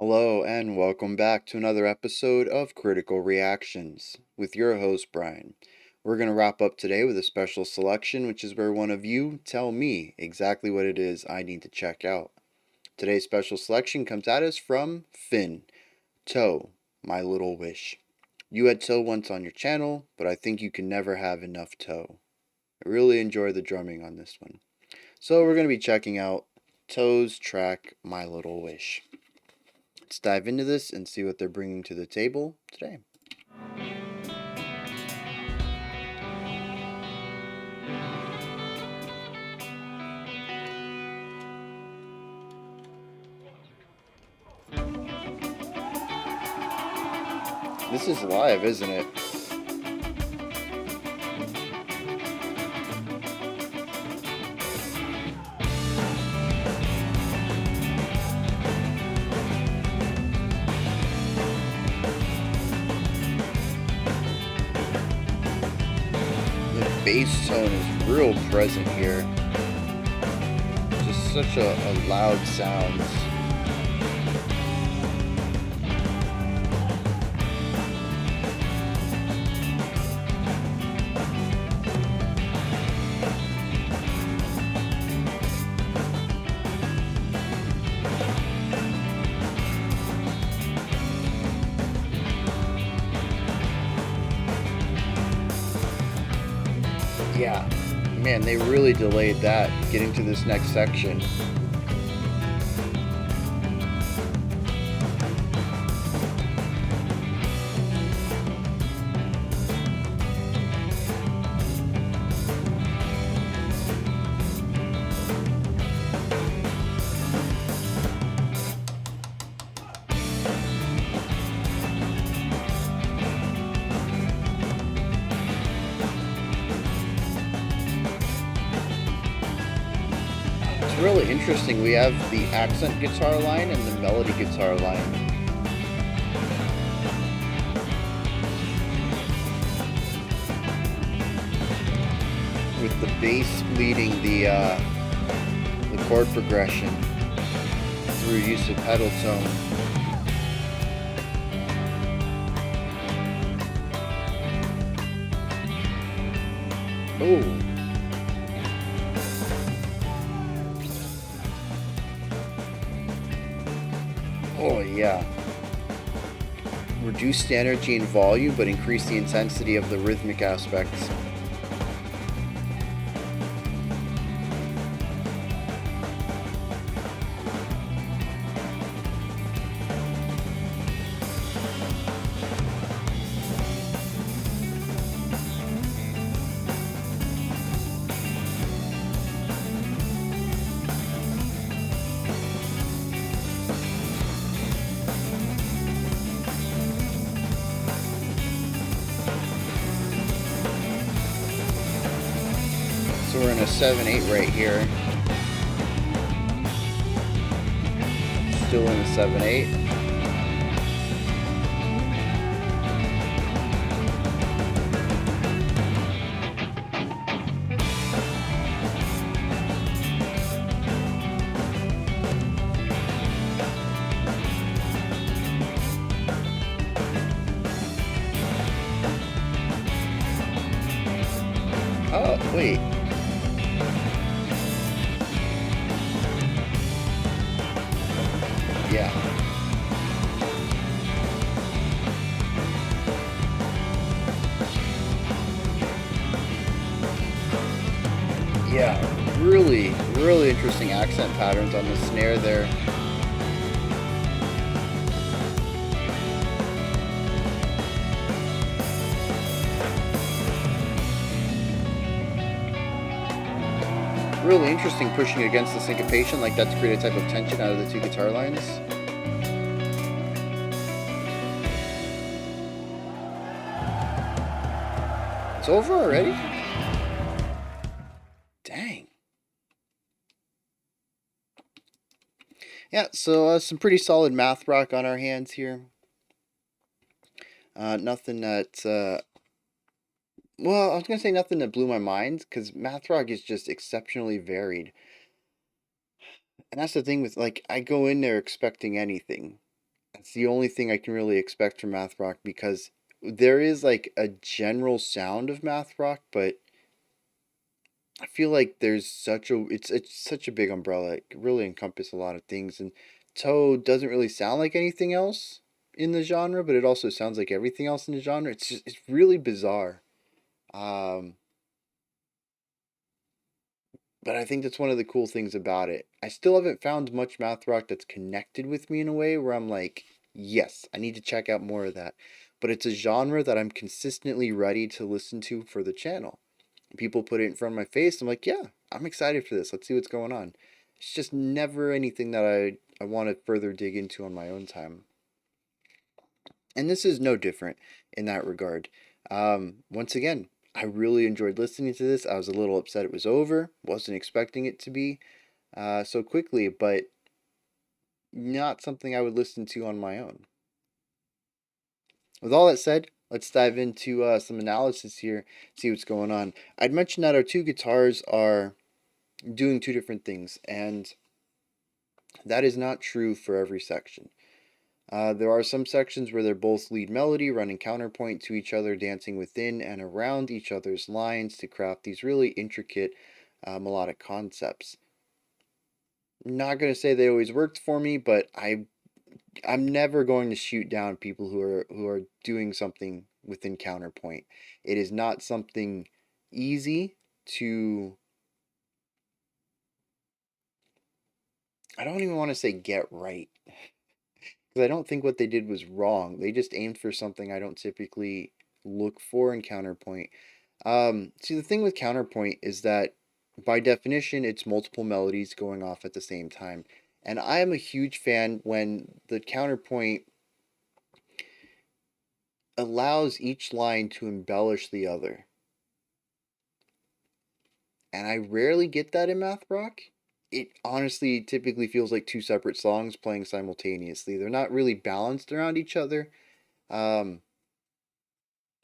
Hello, and welcome back to another episode of Critical Reactions with your host, Bryan. We're going to wrap up today with a special selection, which is where one of you tell me exactly what it is I need to check out. Today's special selection comes at us from Finn, Toe, My Little Wish. You had Toe once on your channel, but I think you can never have enough Toe. I really enjoy the drumming on this one. So we're going to be checking out Toe's track, My Little Wish. Let's dive into this and see what they're bringing to the table today. This is live, isn't it? The bass tone is real present here. Just such a loud sound. Yeah, man, they really delayed that getting to this next section. It's really interesting. We have the accent guitar line and the melody guitar line. With the bass leading the chord progression through use of pedal tone. Oh. Oh yeah. Reduce the energy and volume, but increase the intensity of the rhythmic aspects. So we're in a 7/8 right here. Still in a 7/8. Oh, wait. Yeah. Yeah, really interesting accent patterns on the snare there. Really interesting pushing against the syncopation like that to create a type of tension out of the two guitar lines. It's over already? Dang. Yeah, so some pretty solid math rock on our hands here. Nothing that, well, I was going to say nothing that blew my mind, because math rock is just exceptionally varied. And that's the thing with, like, I go in there expecting anything. It's the only thing I can really expect from math rock because there is like a general sound of math rock, but I feel like there's such a it's such a big umbrella. It can really encompass a lot of things, and Toe doesn't really sound like anything else in the genre, but it also sounds like everything else in the genre. It's really bizarre. Um, but I think that's one of the cool things about it. I still haven't found much math rock that's connected with me in a way where I'm like, yes, I need to check out more of that. But it's a genre that I'm consistently ready to listen to for the channel. People put it in front of my face. I'm like, yeah, I'm excited for this. Let's see what's going on. It's just never anything that I want to further dig into on my own time. And this is no different in that regard. Once again, I really enjoyed listening to this. I was a little upset it was over. Wasn't expecting it to be so quickly, but not something I would listen to on my own. With all that said, let's dive into some analysis here, see what's going on. I'd mentioned that our two guitars are doing two different things, and that is not true for every section. There are some sections where they're both lead melody, running counterpoint to each other, dancing within and around each other's lines to craft these really intricate melodic concepts. Not going to say they always worked for me, but I'm never going to shoot down people who are doing something within counterpoint. It is not something easy to, I don't even want to say get right, because I don't think what they did was wrong. They just aimed for something I don't typically look for in counterpoint. See, the thing with counterpoint is that by definition, it's multiple melodies going off at the same time. And I am a huge fan when the counterpoint allows each line to embellish the other. And I rarely get that in math rock. It honestly typically feels like two separate songs playing simultaneously. They're not really balanced around each other. Um,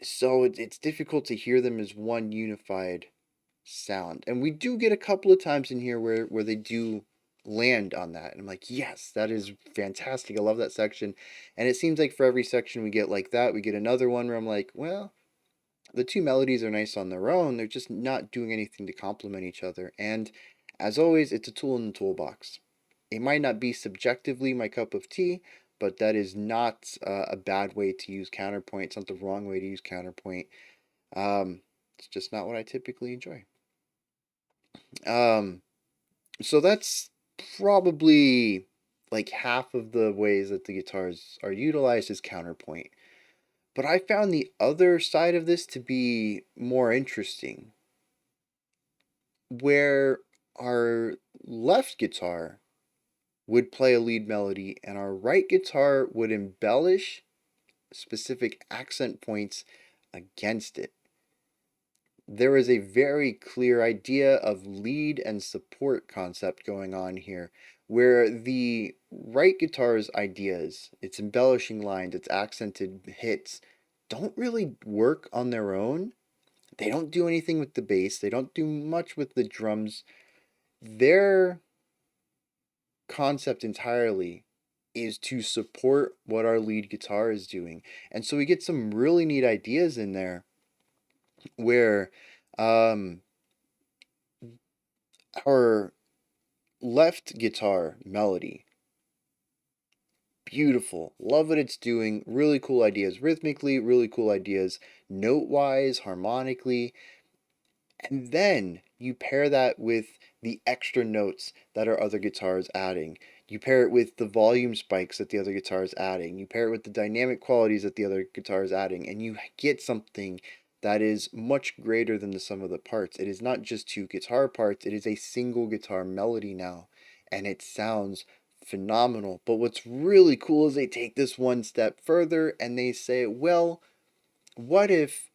so it's difficult to hear them as one unified sound. And we do get a couple of times in here where they do land on that. And I'm like, yes, that is fantastic. I love that section. And it seems like for every section we get like that, we get another one where I'm like, well, the two melodies are nice on their own. They're just not doing anything to complement each other. And as always, it's a tool in the toolbox. It might not be subjectively my cup of tea, but that is not a bad way to use counterpoint. It's not the wrong way to use counterpoint. It's just not what I typically enjoy. Um, so that's probably like half of the ways that the guitars are utilized as counterpoint. But I found the other side of this to be more interesting, where our left guitar would play a lead melody and our right guitar would embellish specific accent points against it. There is a very clear idea of lead and support concept going on here, where the right guitar's ideas, its embellishing lines, its accented hits, don't really work on their own. They don't do anything with the bass, they don't do much with the drums. Their concept entirely is to support what our lead guitar is doing. And so we get some really neat ideas in there where um, our left guitar melody, beautiful, love what it's doing, really cool ideas rhythmically, really cool ideas note wise, harmonically. And then you pair that with the extra notes that our other guitar is adding. You pair it with the volume spikes that the other guitar is adding. You pair it with the dynamic qualities that the other guitar is adding. And you get something that is much greater than the sum of the parts. It is not just two guitar parts, it is a single guitar melody now. And it sounds phenomenal. But what's really cool is they take this one step further and they say, well, what if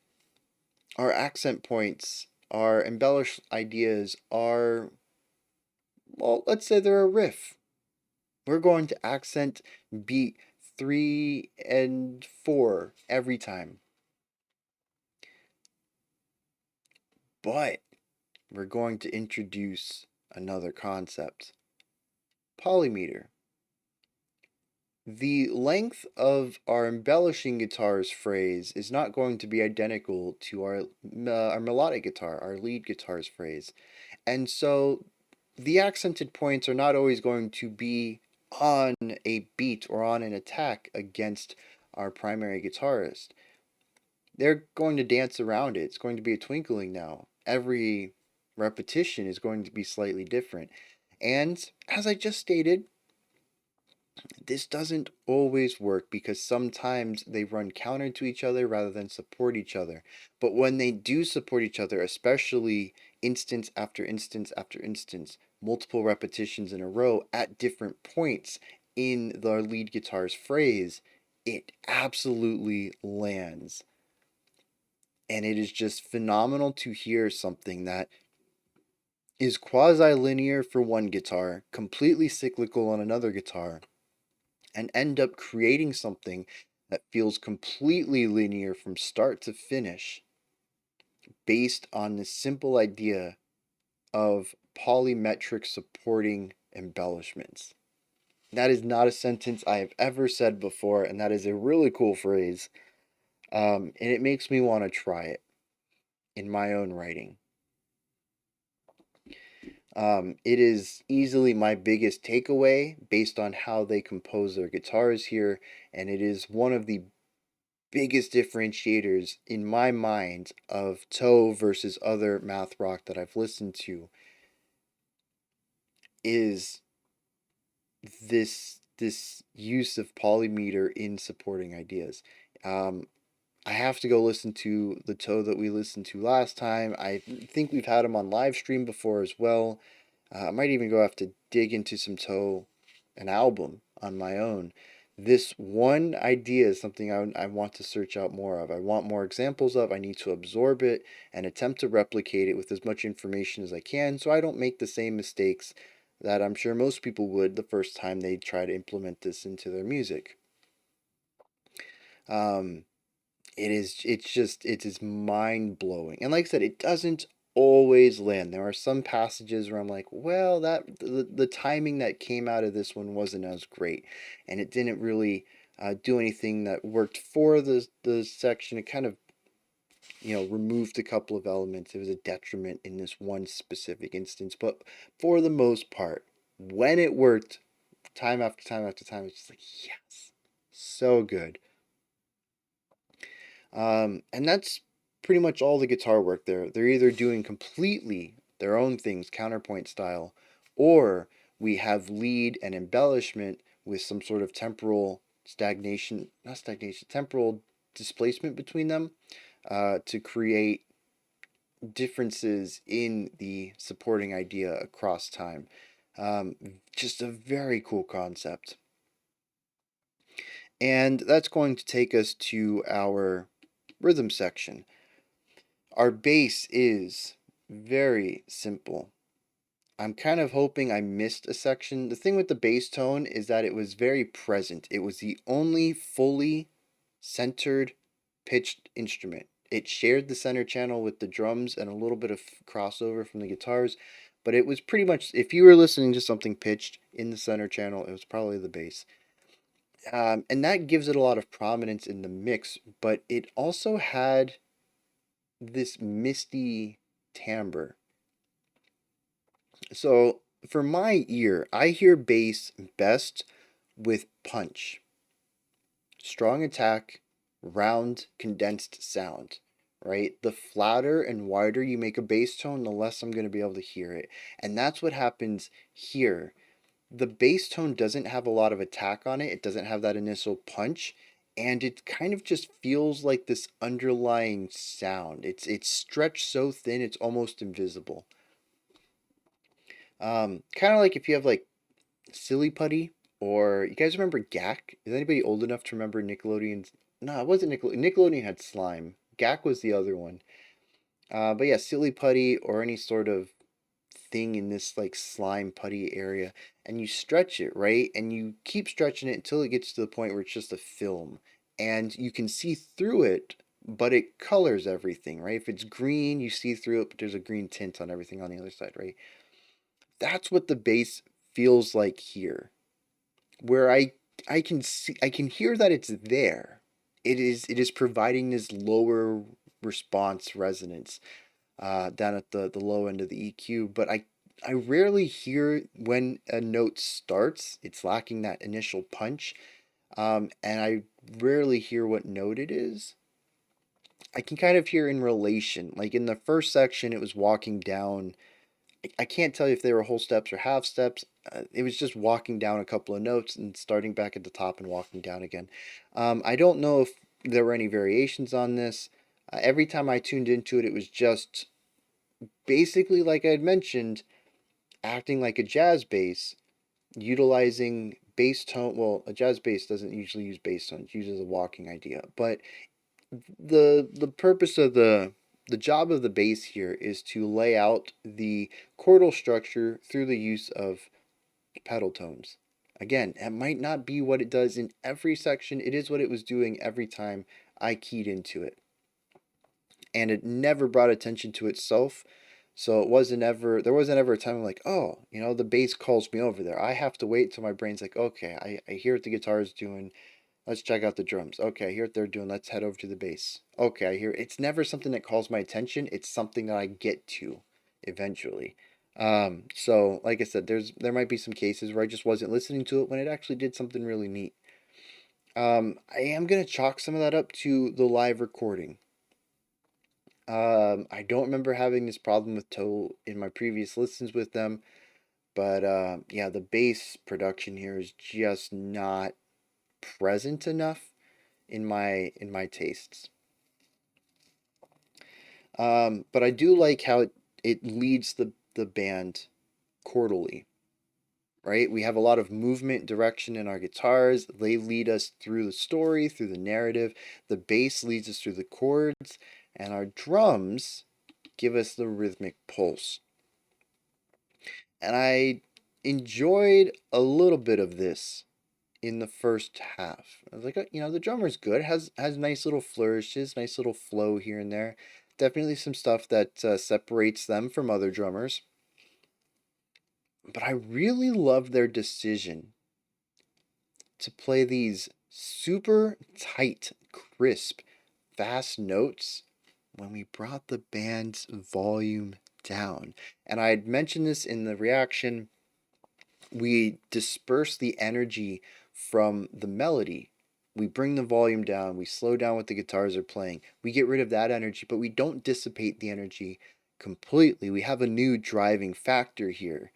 our accent points, our embellished ideas are, well, let's say they're a riff. We're going to accent beat 3 and 4 every time. But we're going to introduce another concept, polymeter. The length of our embellishing guitar's phrase is not going to be identical to our melodic guitar, our lead guitar's phrase. And so the accented points are not always going to be on a beat or on an attack against our primary guitarist. They're going to dance around it. It's going to be a twinkling now. Every repetition is going to be slightly different. And as I just stated, this doesn't always work because sometimes they run counter to each other rather than support each other. But when they do support each other, especially instance after instance after instance, multiple repetitions in a row at different points in the lead guitar's phrase, it absolutely lands. And it is just phenomenal to hear something that is quasi linear for one guitar, completely cyclical on another guitar, and end up creating something that feels completely linear from start to finish based on the simple idea of polymetric supporting embellishments. That is not a sentence I have ever said before, and that is a really cool phrase. And it makes me want to try it in my own writing. It is easily my biggest takeaway based on how they compose their guitars here, and it is one of the biggest differentiators in my mind of Toe versus other math rock that I've listened to is this use of polymeter in supporting ideas. Um, I have to go listen to the Toe that we listened to last time. I think we've had him on live stream before as well. I might even go have to dig into some Toe, an album on my own. This one idea is something I want to search out more of. I want more examples of. I need to absorb it and attempt to replicate it with as much information as I can so I don't make the same mistakes that I'm sure most people would the first time they try to implement this into their music. Um, it is mind blowing. And like I said, it doesn't always land. There are some passages where I'm like, well, that the timing that came out of this one wasn't as great, and it didn't really do anything that worked for the section. It kind of removed a couple of elements. It was a detriment in this one specific instance, but for the most part, when it worked, time after time after time, it's just like yes, so good. And that's pretty much all the guitar work there. They're either doing completely their own things, counterpoint style, or we have lead and embellishment with some sort of temporal stagnation, not stagnation, temporal displacement between them to create differences in the supporting idea across time. Um, just a very cool concept. And that's going to take us to our rhythm section. Our bass is very simple. I'm kind of hoping I missed a section. The thing with the bass tone is that it was very present. It was the only fully centered pitched instrument. It shared the center channel with the drums and a little bit of crossover from the guitars, but it was pretty much, if you were listening to something pitched in the center channel, it was probably the bass. And that gives it a lot of prominence in the mix, but it also had this misty timbre. So for my ear, I hear bass best with punch, strong attack, round, condensed sound, right? The flatter and wider you make a bass tone, the less I'm going to be able to hear it. And that's what happens here. The bass tone doesn't have a lot of attack on it, it doesn't have that initial punch. And it kind of just feels like this underlying sound. It's stretched so thin it's almost invisible. Kind of like if you have like Silly Putty, or you guys remember Gak? Is anybody old enough to remember Nickelodeon's? No, it wasn't Nickelodeon. Nickelodeon had Slime. Gak was the other one. But yeah, Silly Putty or any sort of thing in this like slime putty area, and you stretch it, right? And you keep stretching it until it gets to the point where it's just a film, and you can see through it, but it colors everything, right? If it's green, you see through it, but there's a green tint on everything on the other side, right? That's what the bass feels like here, where I I can hear that it's there. It is providing this lower response resonance down at the low end of the EQ, but I rarely hear when a note starts. It's lacking that initial punch, and I rarely hear what note it is. I can kind of hear in relation. Like in the first section, it was walking down. I can't tell you if they were whole steps or half steps. It was just walking down a couple of notes and starting back at the top and walking down again. I don't know if there were any variations on this. Every time I tuned into it, it was just basically, like I had mentioned, acting like a jazz bass, utilizing bass tone. Well, a jazz bass doesn't usually use bass tones; it uses a walking idea. But the purpose of the job of the bass here is to lay out the chordal structure through the use of pedal tones. Again, it might not be what it does in every section. It is what it was doing every time I keyed into it. And it never brought attention to itself. So there wasn't ever a time I'm like, oh, the bass calls me over there. I have to wait till my brain's like, okay, I hear what the guitar is doing. Let's check out the drums. Okay, I hear what they're doing. Let's head over to the bass. Okay, I hear it's never something that calls my attention. It's something that I get to eventually. So like I said, there might be some cases where I just wasn't listening to it when it actually did something really neat. I am gonna chalk some of that up to the live recording. I don't remember having this problem with Toe in my previous listens with them, but yeah, the bass production here is just not present enough in my tastes. But I do like how it leads the band chordally, right? We have a lot of movement direction in our guitars. They lead us through the story, through the narrative. The bass leads us through the chords, and our drums give us the rhythmic pulse. And I enjoyed a little bit of this in the first half. I was like, the drummer's good. Has nice little flourishes, nice little flow here and there. Definitely some stuff that separates them from other drummers. But I really love their decision to play these super tight, crisp, fast notes when we brought the band's volume down. And I had mentioned this in the reaction. We disperse the energy from the melody. We bring the volume down, we slow down what the guitars are playing. We get rid of that energy, but we don't dissipate the energy completely. We have a new driving factor here.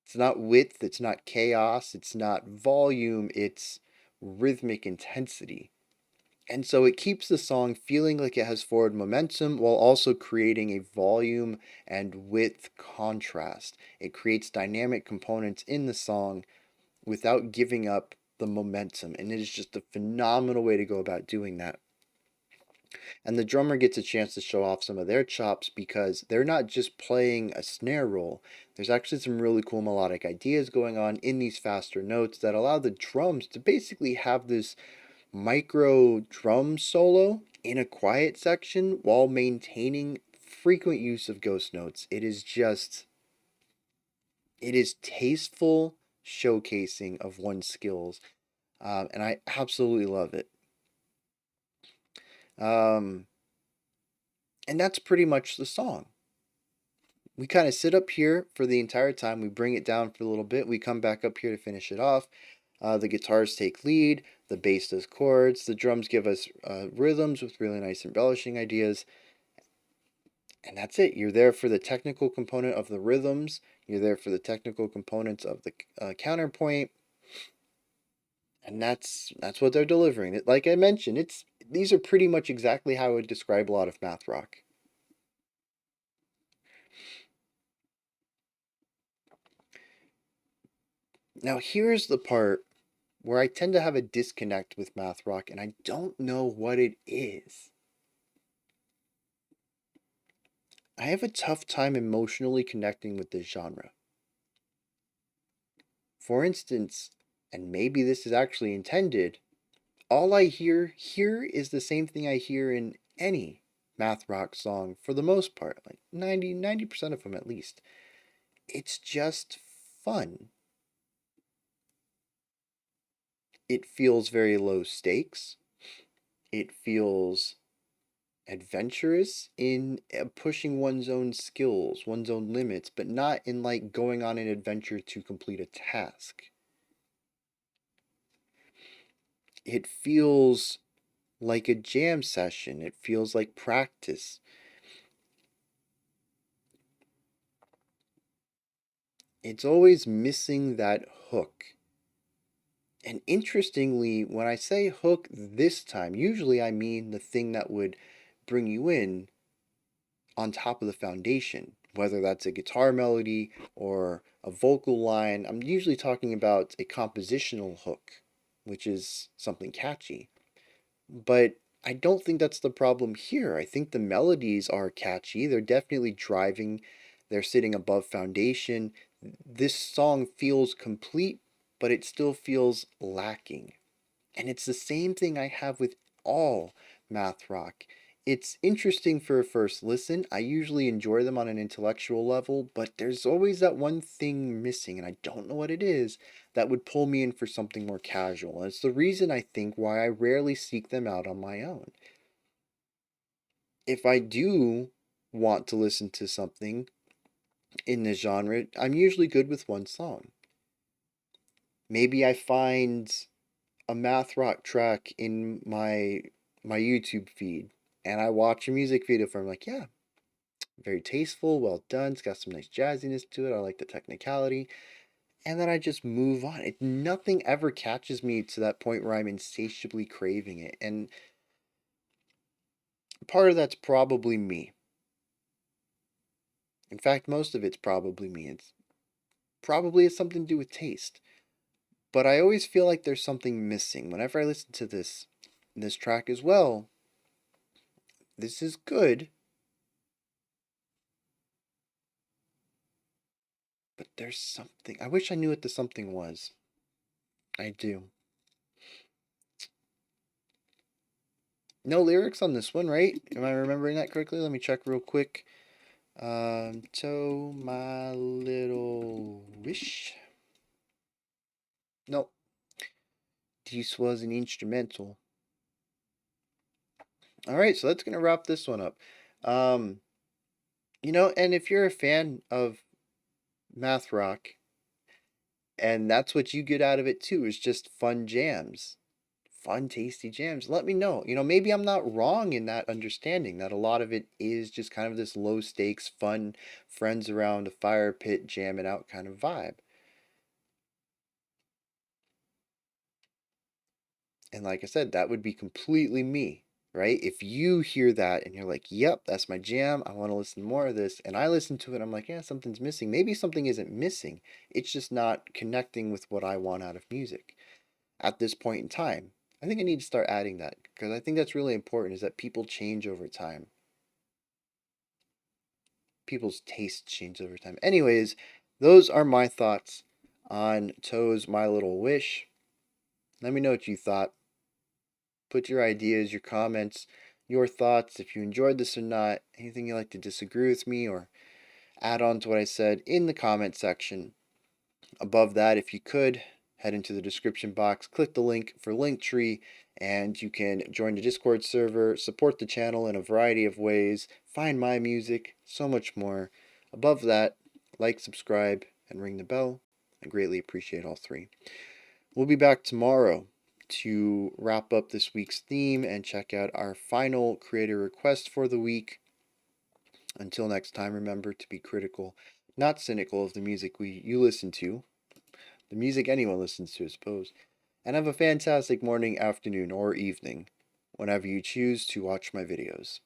It's not width, it's not chaos, it's not volume, it's rhythmic intensity. And so it keeps the song feeling like it has forward momentum while also creating a volume and width contrast. It creates dynamic components in the song without giving up the momentum. And it is just a phenomenal way to go about doing that. And the drummer gets a chance to show off some of their chops because they're not just playing a snare roll. There's actually some really cool melodic ideas going on in these faster notes that allow the drums to basically have this micro drum solo in a quiet section while maintaining frequent use of ghost notes. It is tasteful showcasing of one's skills, and I absolutely love it. Um, and that's pretty much the song. We kind of sit up here for the entire time. We bring it down for a little bit. We come back up here to finish it off. The guitars take lead, the bass does chords, the drums give us rhythms with really nice embellishing ideas. And that's it. You're there for the technical component of the rhythms, you're there for the technical components of the counterpoint. And that's what they're delivering. Like I mentioned, these are pretty much exactly how I would describe a lot of math rock. Now here's the part where I tend to have a disconnect with math rock, and I don't know what it is. I have a tough time emotionally connecting with this genre. For instance, and maybe this is actually intended, all I hear here is the same thing I hear in any math rock song for the most part, like 90% of them at least. It's just fun. It feels very low stakes. It feels adventurous in pushing one's own skills, one's own limits, but not in like going on an adventure to complete a task. It feels like a jam session. It feels like practice. It's always missing that hook. And interestingly, when I say hook this time, usually I mean the thing that would bring you in on top of the foundation, whether that's a guitar melody or a vocal line. I'm usually talking about a compositional hook, which is something catchy. But I don't think that's the problem here. I think the melodies are catchy. They're definitely driving. They're sitting above foundation. This song feels complete, but it still feels lacking. And it's the same thing I have with all math rock. It's interesting for a first listen. I usually enjoy them on an intellectual level, but there's always that one thing missing, and I don't know what it is, that would pull me in for something more casual. And it's the reason I think why I rarely seek them out on my own. If I do want to listen to something in this genre, I'm usually good with one song. Maybe I find a math rock track in my YouTube feed and I watch a music video for it. I'm like, yeah, very tasteful, well done. It's got some nice jazziness to it. I like the technicality. And then I just move on. Nothing ever catches me to that point where I'm insatiably craving it. And part of that's probably me. In fact, most of it's probably me. It's probably has something to do with taste. But I always feel like there's something missing. Whenever I listen to this track as well, this is good, but there's something. I wish I knew what the something was. I do. No lyrics on this one, right? Am I remembering that correctly? Let me check real quick. To my little wish. No, this was an instrumental. All right, so that's gonna wrap this one up. Um, and if you're a fan of math rock, and that's what you get out of it too, is just fun jams, fun, tasty jams. Let me know. Maybe I'm not wrong in that understanding that a lot of it is just kind of this low stakes, fun, friends around a fire pit jamming out kind of vibe. And like I said, that would be completely me, right? If you hear that and you're like, yep, that's my jam, I want to listen to more of this, and I listen to it, I'm like, yeah, something's missing. Maybe something isn't missing, it's just not connecting with what I want out of music at this point in time. I think I need to start adding that because I think that's really important is that people change over time. People's tastes change over time. Anyways, those are my thoughts on Toe's My Little Wish. Let me know what you thought. Put your ideas, your comments, your thoughts, if you enjoyed this or not, anything you'd like to disagree with me or add on to what I said in the comment section. Above that, if you could, head into the description box, click the link for Linktree, and you can join the Discord server, support the channel in a variety of ways, find my music, so much more. Above that, like, subscribe, and ring the bell. I greatly appreciate all three. We'll be back tomorrow to wrap up this week's theme and check out our final creator request for the week. Until next time, remember to be critical, not cynical of the music you listen to, the music anyone listens to, I suppose. And have a fantastic morning, afternoon, or evening whenever you choose to watch my videos.